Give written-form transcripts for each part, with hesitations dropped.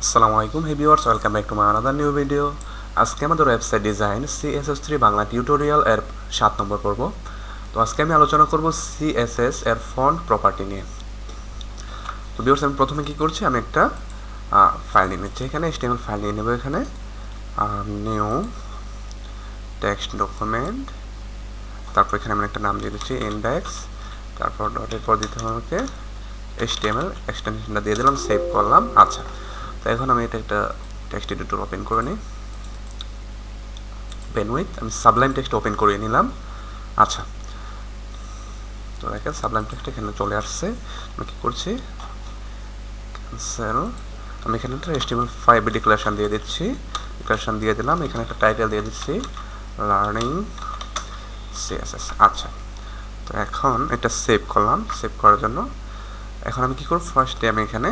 আসসালামু আলাইকুম hey viewers, welcome back to my another new video. আজকে আমাদের website design CSS3 Bangla tutorial এর 7 নম্বর পর্ব। তো আজকে আমি আলোচনা করব CSS এর ফন্ট প্রপার্টি নিয়ে। তো ভিউয়ার্স, আমি প্রথমে কি করছি, আমি একটা ফাইল নিয়ে নিচ্ছি। এখানে HTML ফাইল নিয়ে নেব। এখানে নিউ টেক্সট ডকুমেন্ট, তারপর এখানে আমি একটা নাম দিয়ে দিচ্ছি ইন্ডেক্স, তারপর ডটের পর দিতে হবে আমাকে HTML এক্সটেনশনটা দিয়ে দিলাম, সেভ করলাম। আচ্ছা, তো এখন আমি এটা একটা টেক্সট এডিটর ওপেন করে নিই। পেনউইথ আমি সাবলাইম টেক্সট ওপেন করে নিলাম। আচ্ছা, তো দেখেন সাবলাইম টেক্সট এখানে চলে আসছে। আমি কি করছি, ক্যান্সেল। আমি এখানে একটা HTML5 ডিক্লারেশন দিয়ে দিচ্ছি, ডিক্লারেশন দিয়ে দিলাম। এখানে একটা টাইটেল দিয়ে দিচ্ছি লার্নিং CSS। আচ্ছা, তো এখন এটা সেভ করলাম। সেভ করার জন্য এখন আমি কি করব, ফার্স্টে আমি এইখানে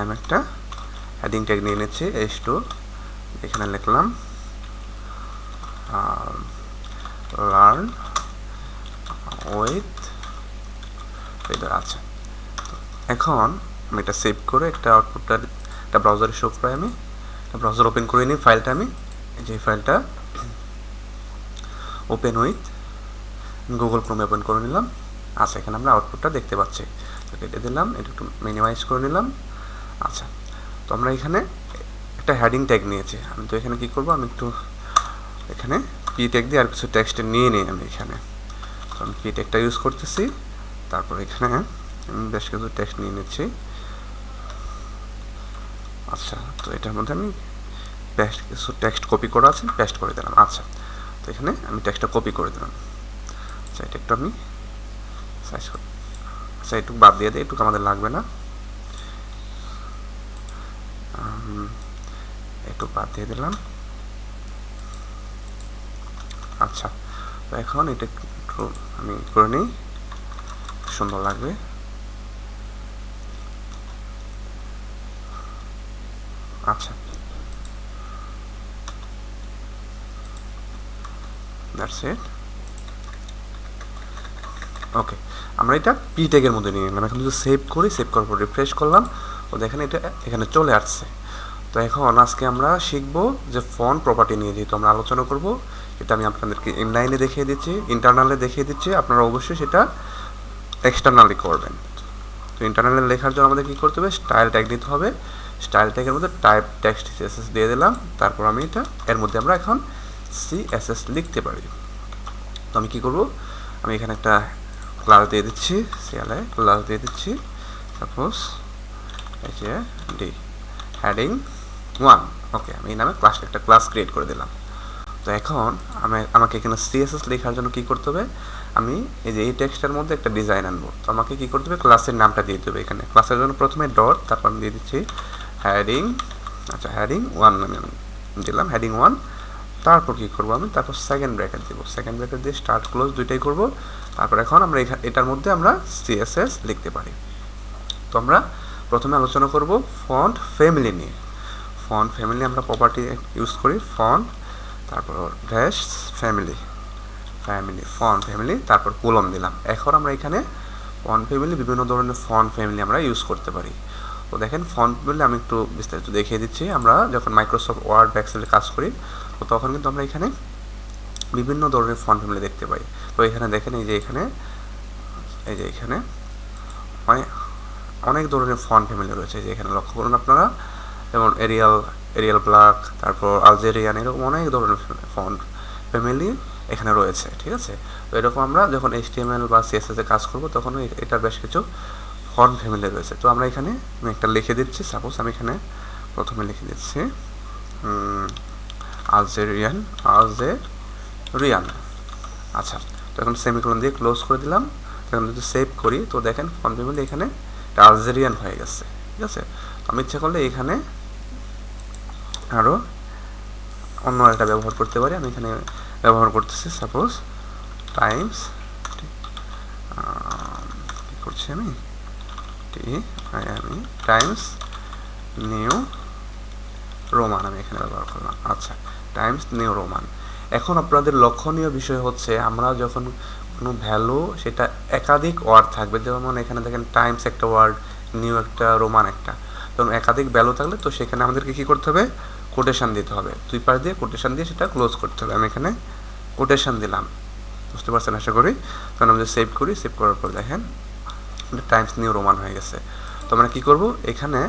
আমি একটা হেডিং ট্যাগ নিয়ে নিচ্ছি H2। এখানে লিখলাম লার্ন উইথ হৃদয়। আচ্ছা, এখন আমি এটা সেভ করে একটা আউটপুটটা একটা ব্রাউজারে শো করে আমি একটা ব্রাউজার ওপেন করে নিই। ফাইলটা আমি যে ফাইলটা ওপেন উইথ গুগল ক্রোমে ওপেন করে নিলাম। আচ্ছা, এখানে আমরা আউটপুটটা দেখতে পাচ্ছি। তো কেটে দিলাম, এটা একটু মিনিমাইজ করে নিলাম। আচ্ছা, তো আমরা এখানে একটা হেডিং ট্যাগ নিয়েছি। আমি তো এখানে কি করব, আমি একটু এখানে পি ট্যাগ দিয়ে আর কিছু টেক্সট নিয়ে নিই। আমি এখানে তো আমি পি ট্যাগটা ইউজ করতেছি। তারপর এখানে আমি বেশ কিছু টেক্সট নিয়ে নিচ্ছি। আচ্ছা, তো এটার মধ্যে আমি কিছু টেক্সট কপি করা আছে, পেস্ট করে দিলাম। আচ্ছা, তো এখানে আমি টেক্সটটা কপি করে দিলাম। আচ্ছা, এটা একটু আমি সাইজ করি। আচ্ছা, একটু বাদ দিয়ে দিই, একটু আমাদের লাগবে না, একটু বাদ দিয়ে দিলাম। আচ্ছা, তো এখন এটা একটু আমি করে নিই, সুন্দর লাগবে। আচ্ছা, দ্যাটস ইট। ওকে, আমরা এটা পি ট্যাগের মধ্যে নিয়ে নিলাম। এখন যদি সেভ করি, সেভ করার পর রিফ্রেশ করলাম, তো দেখেন এটা এখানে চলে আসছে। তো এখন আজকে আমরা শিখব যে ফন্ট প্রপার্টি নিয়ে, যেহেতু আমরা আলোচনা করব, এটা আমি আপনাদেরকে ইনলাইনে দেখিয়ে দিচ্ছি, ইন্টারনালে দেখিয়ে দিচ্ছি। আপনারা অবশ্যই সেটা এক্সটার্নালি করবেন। তো ইন্টারনালে লেখার জন্য আমাদের কী করতে হবে, স্টাইল ট্যাগ দিতে হবে। স্টাইল ট্যাগের মধ্যে টাইপ টেক্সট CSS দিয়ে দিলাম। তারপর আমি এর মধ্যে আমরা এখন CSS লিখতে পারি। তো আমি কী করব, আমি এখানে একটা ক্লাস দিয়ে দিচ্ছি, CLI ক্লাস দিয়ে দিচ্ছি। Suppose heading 1। ওকে, আমি এই নামে একটা ক্লাস ক্রিয়েট করে দিলাম। তো এখন আমাকে এখানে CSS লেখার জন্য কী করতে হবে, আমি এই টেক্সটের মধ্যে একটা ডিজাইন আনবো। তো আমাকে কী করতে হবে, ক্লাসের নামটা দিয়ে দেবে। এখানে ক্লাসের জন্য প্রথমে ডট, তারপর আমি দিয়ে দিচ্ছি হেডিং। আচ্ছা, হেডিং 1 নামে আমি দিলাম হেডিং 1। তারপর কী করবো, আমি তারপর সেকেন্ড ব্র্যাকেট দেবো। সেকেন্ড ব্র্যাকেট দিয়ে স্টার্ট ক্লোজ দুইটাই করবো। তারপর এখন আমরা এটার মধ্যে আমরা CSS লিখতে পারি। তো আমরা প্রথমে আলোচনা করব ফন্ট ফ্যামিলি নিয়ে। ফন্ট ফ্যামিলি আমরা প্রপার্টি ইউজ করি, ফন্ট, তারপর ড্যাশ ফ্যামিলি, ফন্ট ফ্যামিলি, তারপর কোলন দিলাম। এখন আমরা এখানে ফন্ট ফ্যামিলি, বিভিন্ন ধরনের ফন্ট ফ্যামিলি আমরা ইউজ করতে পারি। তো দেখেন ফন্ট ফ্যামিলি আমি একটু বিস্তারিত দেখিয়ে দিচ্ছি। আমরা যখন মাইক্রোসফট ওয়ার্ড বা এক্সেলে কাজ করি, তো তখন কিন্তু আমরা এখানে বিভিন্ন ধরনের ফন্ট ফ্যামিলি দেখতে পাই। তো এখানে দেখেন এই যে এখানে অনেক ধরনের ফন্ট ফ্যামিলি রয়েছে। যে এখানে লক্ষ্য করুন আপনারা, যেমন এরিয়াল ব্ল্যাক, তারপর আলজেরিয়ান, এরকম অনেক ধরনের ফন্ট ফ্যামিলি এখানে রয়েছে। ঠিক আছে, তো এরকম আমরা যখন HTML বা CSS এ কাজ করব, তখন এটার বেশ কিছু ফন্ট ফ্যামিলি রয়েছে। তো আমরা এখানে আমি একটা লিখে দিচ্ছি। সাপোজ আমি এখানে প্রথমে লিখে দিচ্ছি আলজেরিয়ান। আচ্ছা, তো এখন সেমিকোলন দিয়ে ক্লোজ করে দিলাম। এখন যদি সেভ করি, তো দেখেন ফন্ট ফ্যামিলি এখানে আলজেরিয়ান হয়ে গেছে। ঠিক আছে, আমি ইচ্ছা করলে এখানে আরও অন্য একটা ব্যবহার করতে পারি। আমি এখানে ব্যবহার করতেছি সাপোজ টাইমস, কী করছি আমি টাইমস নিউ রোমান আমি এখানে ব্যবহার করলাম। আচ্ছা, টাইমস নিউ রোমান। এখন আপনাদের লক্ষণীয় বিষয় হচ্ছে, আমরা যখন কোনো ভ্যালু সেটা একাধিক ওয়ার্ড থাকবে, যেমন এখানে দেখেন টাইমস একটা ওয়ার্ড, নিউ একটা, রোমান একটা, তখন একাধিক ভ্যালু থাকলে তো সেখানে আমাদেরকে কী করতে হবে, কোটেশন দিতে হবে, দুই পাশ দিয়ে কোটেশন দিয়ে সেটা ক্লোজ করতে হবে। আমি এখানে কোটেশন দিলাম, বুঝতে পারছেন আশা করি। তখন আমরা সেভ করি, সেভ করার পর দেখেন টাইমস নিউ রোমান হয়ে গেছে। তো আমরা কী করব, এখানে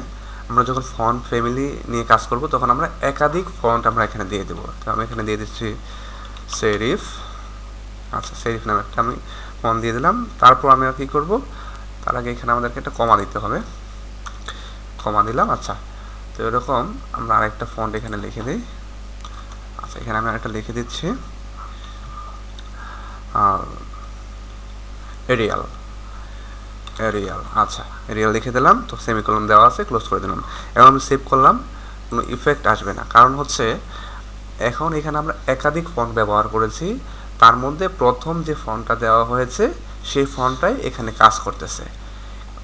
আমরা যখন ফন্ট ফ্যামিলি নিয়ে কাজ করব তখন আমরা একাধিক ফন্ট আমরা এখানে দিয়ে দেবো। তো আমি এখানে দিয়ে দিচ্ছি সেরিফ, আচ্ছা সেরিফ নামে একটা আমি ফন্ট দিয়ে দিলাম। তারপর আমি আর কী করবো, তার আগে এখানে আমাদেরকে একটা কমা দিতে হবে, কমা দিলাম। আচ্ছা, তো এরকম আমরা আরেকটা ফন্ট এখানে লিখে দিই। আচ্ছা, এখানে আমি আরেকটা লিখে দিচ্ছি এরিয়াল, এরিয়াল, আচ্ছা এরিয়াল লিখে দিলাম। তো সেমিকোলন দেওয়া আছে, ক্লোজ করে দিলাম। এবং আমি সেভ করলাম, কোনো ইফেক্ট আসবে না, কারণ হচ্ছে এখন এখানে আমরা একাধিক ফন্ট ব্যবহার করেছি, তার মধ্যে প্রথম যে ফন্টটা দেওয়া হয়েছে সেই ফন্টটাই এখানে কাজ করতেছে।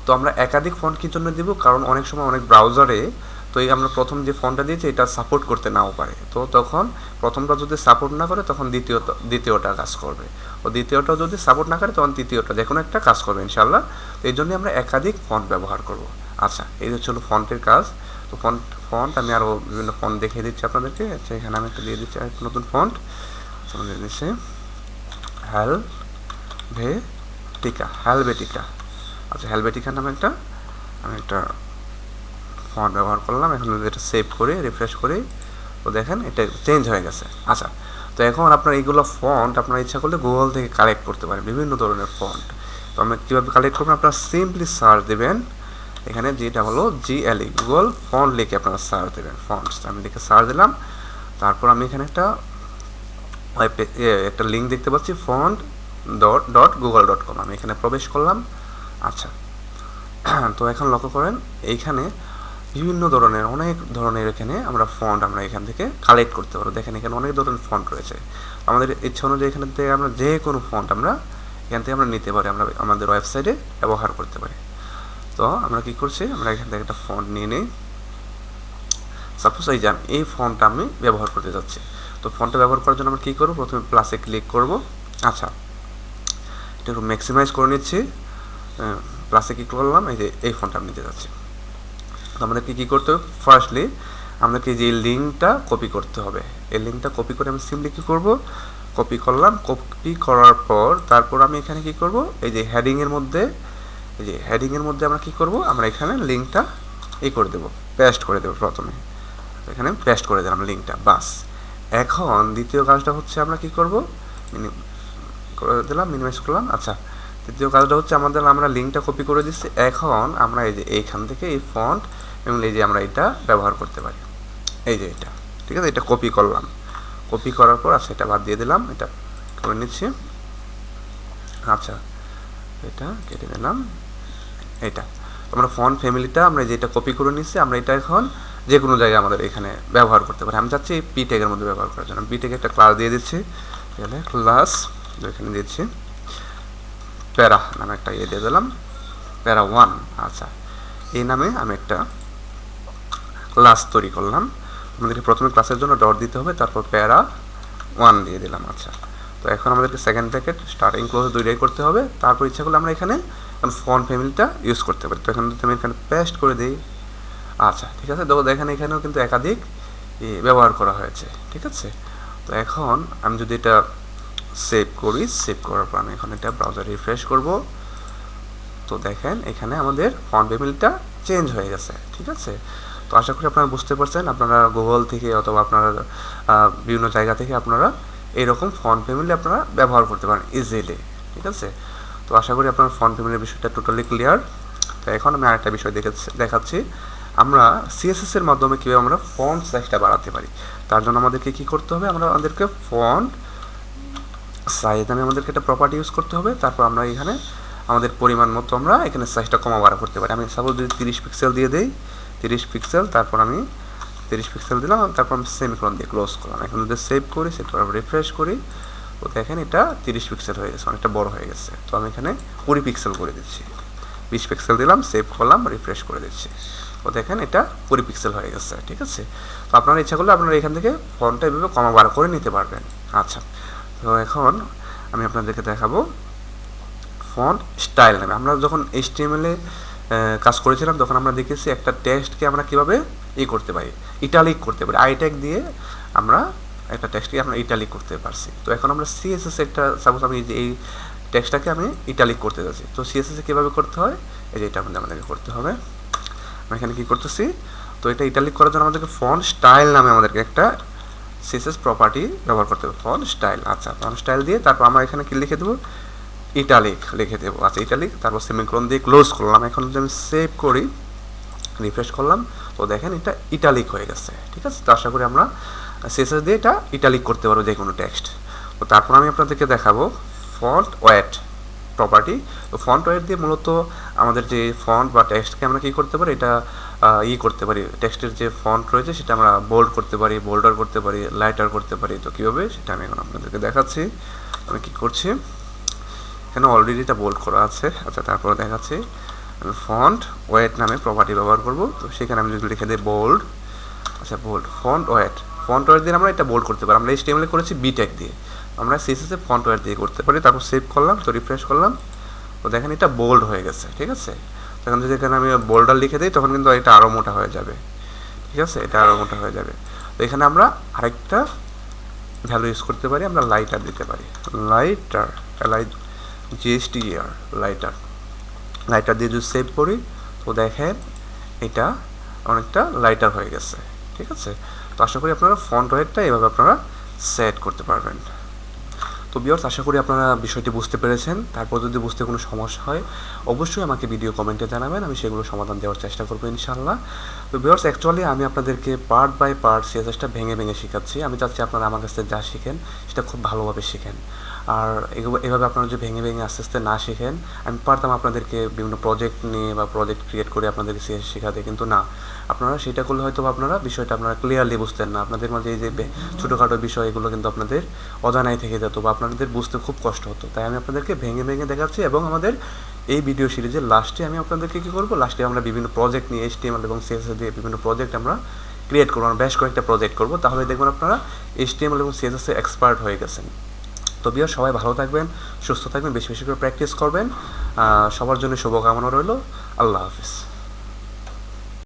তো আমরা একাধিক ফন্ট কী জন্য দিব, কারণ অনেক সময় অনেক ব্রাউজারে তো এই আমরা প্রথম যে ফন্টটা দিয়েছি এটা সাপোর্ট করতে নাও পারে, তো তখন প্রথমটা যদি সাপোর্ট না করে তখন দ্বিতীয়টা কাজ করবে, ও দ্বিতীয়টা যদি সাপোর্ট না করে তখন তৃতীয়টা, যে কোনো একটা কাজ করবে ইনশাল্লাহ। তো এই জন্যই আমরা একাধিক ফন্ট ব্যবহার করব। আচ্ছা, এই হচ্ছে হলো ফন্টের কাজ। তো ফন্ট আমি আরও বিভিন্ন ফন্ট দেখিয়ে দিচ্ছি আপনাদেরকে। আচ্ছা, এখানে আমি একটা দিয়ে দিচ্ছি একটা নতুন ফন্ট, দিয়ে দিচ্ছি হেলভেটিকা। আচ্ছা, হেলভেটিকা নামে আমি একটা ফন্ট ব্যবহার করলাম। এখন যদি এটা সেভ করে রিফ্রেশ করি তো দেখেন এটা চেঞ্জ হয়ে গেছে। আচ্ছা, তো এখন আপনার এইগুলো ফন্ট আপনার ইচ্ছা করলে গুগল থেকে কালেক্ট করতে পারেন, বিভিন্ন ধরনের ফন্ট। তো আমি কীভাবে কালেক্ট করবেন, আপনারা সিম্পলি সার্চ দেবেন, এখানে যেটা হলো GLE, গুগল ফন্ট লিখে আপনারা সার্চ দেবেন, ফন্টস আমি লিখে সার্চ দিলাম। তারপর আমি এখানে একটা লিঙ্ক দেখতে পাচ্ছি, font.google.com, আমি এখানে প্রবেশ করলাম। আচ্ছা, তো এখন লক্ষ্য করেন এইখানে বিভিন্ন ধরনের অনেক ধরনের এখানে আমরা ফন্ট আমরা এখান থেকে কালেক্ট করতে পারবো। দেখেন এখানে অনেক ধরনের ফন্ট রয়েছে, আমাদের ইচ্ছা অনুযায়ী এখান থেকে আমরা যে কোনো ফন্ট আমরা এখান থেকে আমরা নিতে পারি, আমরা আমাদের ওয়েবসাইটে ব্যবহার করতে পারি। তো আমরা কি করছি, আমরা এখান থেকে একটা ফন্ট নিয়ে নিই। সাপোজ এই ফন্টটা আমি ব্যবহার করতে যাচ্ছি। তো ফন্টটা ব্যবহার করার জন্য আমরা কী করবো, প্রথমে প্লাসে ক্লিক করব। আচ্ছা, এটা একটু ম্যাক্সিমাইজ করে নিচ্ছি, প্লাসে ক্লিক করলাম, এই যে এই ফন্টটা আমি নিতে যাচ্ছি। তো আমাদেরকে কী করতে হবে, ফার্স্টলি আমাদেরকে যে লিঙ্কটা কপি করতে হবে, এই লিঙ্কটা কপি করে আমি সিম্পলি কী করব, কপি করলাম। কপি করার পর তারপর আমি এখানে কী করব, এই যে হেডিংয়ের মধ্যে আমরা কী করব, আমরা এখানে লিঙ্কটা করে দেবো, পেস্ট করে দেবো। প্রথমে এখানে পেস্ট করে দিলাম লিঙ্কটা, বাস। এখন দ্বিতীয় কাজটা হচ্ছে আমরা কী করব, করে দিলাম, মিনিমাইজ করলাম। আচ্ছা, তৃতীয় কাজটা হচ্ছে আমরা লিঙ্কটা কপি করে দিচ্ছি। এখন আমরা এই যে এইখান থেকে এই ফন্ট এবং এই যে আমরা এটা ব্যবহার করতে পারি, এই যে এটা, ঠিক আছে, এটা কপি করলাম। কপি করার পর আচ্ছা এটা বাদ দিয়ে দিলাম, এটা করে নিচ্ছি। আচ্ছা, এটা কেটে দিলাম। এটা আমরা ফন্ট ফ্যামিলিটা আমরা যেটা কপি করে নিচ্ছি, আমরা এটা এখন যে কোনো জায়গায় আমাদের এখানে ব্যবহার করতে পারি। আমি চাচ্ছি পি ট্যাগের মধ্যে ব্যবহার করার জন্য, পি ট্যাগে একটা ক্লাস দিয়ে দিচ্ছি, ক্লাস এখানে দিচ্ছি প্যারা নামে একটা দিয়ে দিলাম, প্যারা 1। আচ্ছা, এই নামে আমি একটা ক্লাস তৈরি করলাম। আমাদেরকে প্রথমে ক্লাসের জন্য ডট দিতে হবে, তারপর প্যারা 1 দিয়ে দিলাম। আচ্ছা, তো এখন আমাদেরকে সেকেন্ড ব্র্যাকেট স্টার্টিং ক্লোজ দুইটাই করতে হবে। তারপর ইচ্ছা করলে আমরা এখানে ফন্ট ফ্যামিলিটা ইউজ করতে পারি। তো এখন যদি আমি এখানে পেস্ট করে দিই, আচ্ছা ঠিক আছে, তো দেখেন এখানেও কিন্তু একাধিক ব্যবহার করা হয়েছে, ঠিক আছে। তো এখন আমি যদি এটা সেভ করি, সেভ করার পর আমি এখন এটা ব্রাউজার রিফ্রেশ করব, তো দেখেন এখানে আমাদের ফন্ট ফ্যামিলিটা চেঞ্জ হয়ে গেছে, ঠিক আছে। তো আশা করি আপনারা বুঝতে পারছেন, আপনারা গুগল থেকে অথবা আপনারা বিভিন্ন জায়গা থেকে আপনারা এইরকম ফন্ট ফ্যামিলি আপনারা ব্যবহার করতে পারেন ইজিলি, ঠিক আছে। তো আশা করি আপনার ফন্ট ফ্যামিলির বিষয়টা টোটালি ক্লিয়ার। তো এখন আমি আরেকটা বিষয় দেখাচ্ছি, আমরা CSS এর মাধ্যমে কীভাবে আমরা ফন্ট সাইজটা বাড়াতে পারি। তার জন্য আমাদেরকে কী করতে হবে, আমাদেরকে ফন্ট সাইজ নামে আমাদেরকে একটা প্রপার্টি ইউজ করতে হবে। তারপর আমরা এখানে আমাদের পরিমাণ মতো আমরা এখানে সাইজটা কমা বাড়া করতে পারি। আমি সাপোজ যদি 30 পিক্সেল দিয়ে দেই, 30 পিক্সেল, তারপর আমি 30 পিক্সেল দিলাম, তারপর আমি সেমিকোলন দিয়ে ক্লোজ করলাম। এখন যদি সেভ করি, সেভ করার রিফ্রেশ করি, তো দেখেন এটা 30 পিক্সেল হয়ে গেছে, অনেকটা বড় হয়ে গেছে। তো আমি এখানে 20 পিক্সেল করে দিচ্ছি, 20 পিক্সেল দিলাম, সেভ করলাম, রিফ্রেশ করে দিচ্ছি, তো দেখেন এটা 20 পিক্সেল হয়ে গেছে, ঠিক আছে। তো আপনারা ইচ্ছা করলে আপনারা এখান থেকে ফন্টটা এভাবে কমা বাড়া করে নিতে পারবেন। আচ্ছা, তো এখন আমি আপনাদেরকে দেখাবো ফন্ট স্টাইল নামে। আমরা যখন HTML এ কাজ করেছিলাম তখন আমরা দেখেছি একটা টেক্সটকে আমরা কিভাবে করতে পারি, ইটালিক করতে পারি। আই ট্যাগ দিয়ে আমরা একটা টেক্সটকে আমরা ইটালিক করতে পারছি। তো এখন আমরা CSS একটা সাপোজ আমি এই টেক্সটটাকে আমি ইটালিক করতে যাচ্ছি, তো CSS এ কীভাবে করতে হয়, এই যে এটা আমাদেরকে করতে হবে। আমরা এখানে কী করতেছি, তো এটা ইটালিক করার জন্য আমাদেরকে ফন্ট স্টাইল নামে আমাদেরকে একটা CSS প্রপার্টি ব্যবহার করতে হবে, ফন্ট স্টাইল। আচ্ছা, ফন্ট স্টাইল দিয়ে তারপর আমরা এখানে কি লিখে দেবো, ইটালিক লিখে দেবো। আচ্ছা, ইটালিক, তারপর সেমিকোলন দিয়ে ক্লোজ করলাম। এখন যদি আমি সেভ করি, রিফ্রেশ করলাম, তো দেখেন এটা ইটালিক হয়ে গেছে। ঠিক আছে, তো আশা করি আমরা CSS দিয়ে এটা ইটালিক করতে পারবো যে কোনো টেক্সট। তো তারপর আমি আপনাদেরকে দেখাবো ফন্ট ওয়েট প্রপার্টি। তো ফন্ট ওয়েট দিয়ে মূলত আমাদের যে ফন্ট বা টেক্সটকে আমরা কী করতে পারি, এটা করতে পারি, টেক্সটের যে ফন্ট রয়েছে সেটা আমরা বোল্ড করতে পারি, বোল্ডার করতে পারি, লাইটার করতে পারি। তো কীভাবে সেটা আমি এখন আপনাদেরকে দেখাচ্ছি। আমি কী করছি, এখানে অলরেডি এটা বোল্ড করা আছে। আচ্ছা, তারপরে দেখাচ্ছি আমি ফন্ট ওয়েট নামে প্রপার্টি ব্যবহার করব। তো সেখানে আমি যদি লিখে দিই বোল্ড, আচ্ছা বোল্ড ফন্ট ওয়েট দিয়ে আমরা এটা বোল্ড করতে পারি। আমরা HTML এ করেছি বি ট্যাগ দিয়ে, আমরা CSS এ ফন্ট ওয়েট দিয়ে করতে পারি। তারপর সেভ করলাম, তো রিফ্রেশ করলাম, তো দেখেন এটা বোল্ড হয়ে গেছে। ঠিক আছে, তখন যদি এখানে আমি বোল্ডার লিখে দিই তখন কিন্তু এটা আরও মোটা হয়ে যাবে। ঠিক আছে, এটা আরও মোটা হয়ে যাবে। তো এখানে আমরা আরেকটা ভ্যালু ইউজ করতে পারি, আমরা লাইটার দিতে পারি, লাইটার GSTER লাইটার দিয়ে যদি সেভ করি, তো দেখেন এটা অনেকটা লাইটার হয়ে গেছে। ঠিক আছে, তো আশা করি আপনারা ফন্ট ওয়েটটা এভাবে আপনারা সেট করতে পারবেন। তো ভিউয়ার্স, আশা করি আপনারা বিষয়টি বুঝতে পেরেছেন। তারপর যদি বুঝতে কোনো সমস্যা হয় অবশ্যই আমাকে ভিডিও কমেন্টে জানাবেন, আমি সেগুলো সমাধান দেওয়ার চেষ্টা করবো ইনশাআল্লাহ। তো ভিউয়ার্স, অ্যাকচুয়ালি আমি আপনাদেরকে পার্ট বাই পার্ট CSSটা ভেঙে শেখাচ্ছি। আমি চাচ্ছি আপনারা আমার কাছ থেকে যা শিখেন সেটা খুব ভালোভাবে শিখেন। আর এভাবে আপনারা যদি ভেঙে আস্তে আস্তে না শিখেন, আমি পারতাম আপনাদেরকে বিভিন্ন প্রজেক্ট নিয়ে বা প্রজেক্ট ক্রিয়েট করে আপনাদেরকে CSS শেখাতে, কিন্তু না, আপনারা সেটা করলে হয়তো আপনারা বিষয়টা আপনারা ক্লিয়ারলি বুঝতেন না। আপনাদের মাঝে এই যে ছোটোখাটো বিষয় এগুলো কিন্তু আপনাদের অজানাই থেকে যেত বা আপনাদের বুঝতে খুব কষ্ট হতো। তাই আমি আপনাদেরকে ভেঙে দেখাচ্ছি, এবং আমাদের এই ভিডিও সিরিজের লাস্টে আমি আপনাদেরকে কী করবো, লাস্টে আমরা বিভিন্ন প্রজেক্ট নিয়ে HTML এবং CSS দিয়ে বিভিন্ন প্রজেক্ট আমরা ক্রিয়েট করবো, আমরা বেশ কয়েকটা প্রজেক্ট করবো। তাহলে দেখবেন আপনারা HTML এবং CSS এ এক্সপার্ট হয়ে গেছেন। তো ভিউয়ার্স, সবাই ভালো থাকবেন, সুস্থ থাকবেন, বেশি করে প্র্যাকটিস করবেন। সবার জন্য শুভকামনা রইল। আল্লাহ হাফিজ।